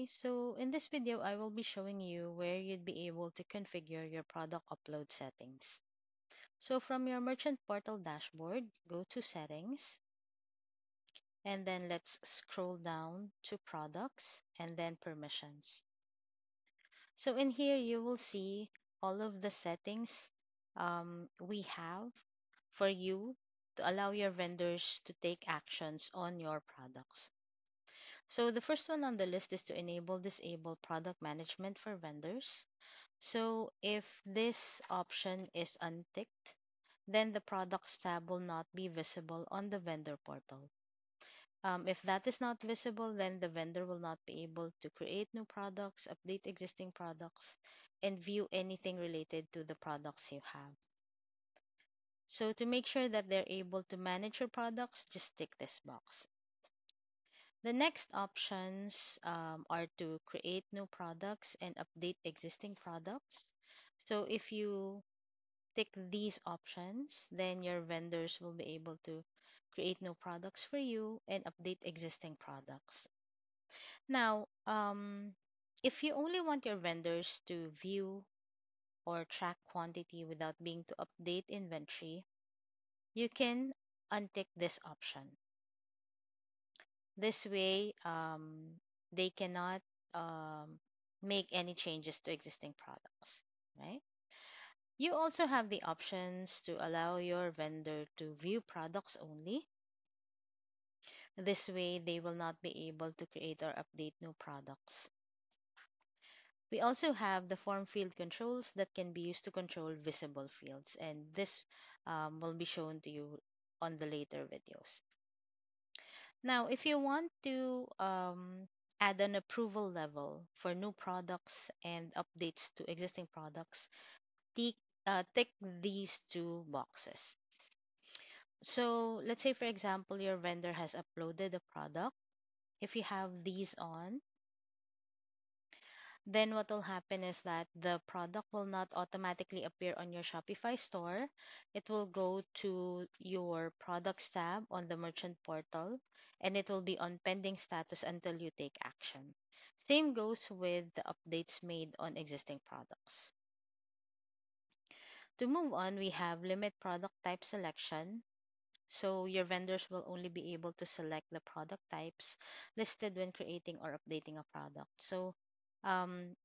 Okay, so in this video, I will be showing you where you'd be able to configure your product upload settings. So from your merchant portal dashboard, go to settings, and then let's scroll down to products and then permissions. So in here, you will see all of the settings we have for you to allow your vendors to take actions on your products. So the first one on the list is to enable disable product management for vendors. So if this option is unticked, then the products tab will not be visible on the vendor portal. If that is not visible, then the vendor will not be able to create new products, update existing products, and view anything related to the products you have. So to make sure that they're able to manage your products, just tick this box. The next options are to create new products and update existing products. So if you tick these options, then your vendors will be able to create new products for you and update existing products. Now, if you only want your vendors to view or track quantity without being to update inventory, you can untick this option. This way, they cannot um, make any changes to existing products, right? You also have the options to allow your vendor to view products only. This way, they will not be able to create or update new products. We also have the form field controls that can be used to control visible fields, and this will be shown to you on the later videos. Now, if you want to add an approval level for new products and updates to existing products, tick, tick these two boxes. So let's say, for example, your vendor has uploaded a product. If you have these on, then what will happen is that the product will not automatically appear on your Shopify store. It will go to your products tab on the merchant portal, and it will be on pending status until you take action. Same goes with the updates made on existing products. To move on, we have limit product type selection. So your vendors will only be able to select the product types listed when creating or updating a product. So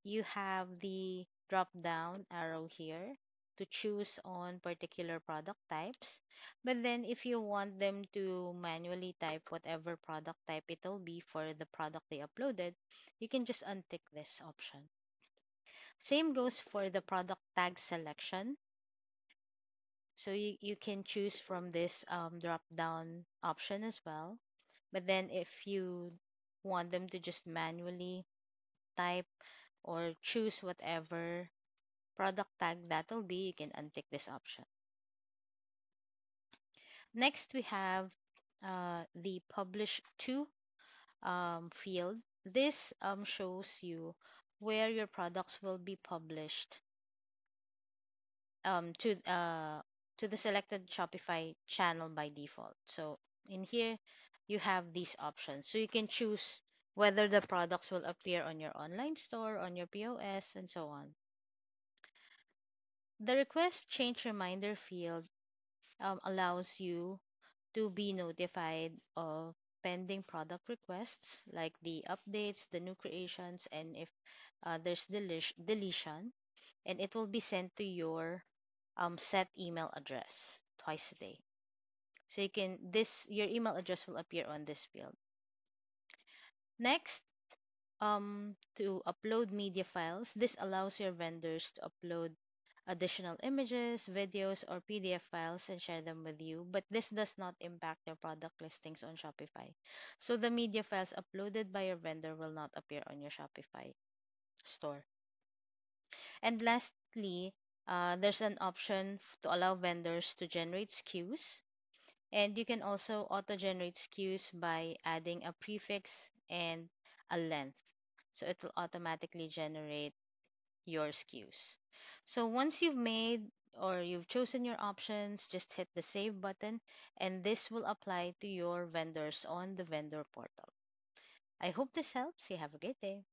you have the drop down arrow here to choose on particular product types. But then if you want them to manually type whatever product type it'll be for the product they uploaded, you can just untick this option. Same goes for the product tag selection. So you can choose from this drop down option as well. But then if you want them to just manually type or choose whatever product tag that'll be, you can untick this option. Next, we have the publish to field. This shows you where your products will be published um, to uh, to the selected Shopify channel by default. So in here, you have these options. So you can choose whether the products will appear on your online store, on your POS, and so on. The request change reminder field allows you to be notified of pending product requests like the updates, the new creations, and if there's deletion, and it will be sent to your set email address twice a day. So you can this your email address will appear on this field. Next, to upload media files. This allows your vendors to upload additional images, videos, or PDF files and share them with you, but this does not impact your product listings on Shopify. So the media files uploaded by your vendor will not appear on your Shopify store. And lastly, there's an option to allow vendors to generate SKUs. And you can also auto-generate SKUs by adding a prefix and a length. So it will automatically generate your SKUs. So once you've made or you've chosen your options, just hit the save button and this will apply to your vendors on the vendor portal. I hope this helps. You have a great day.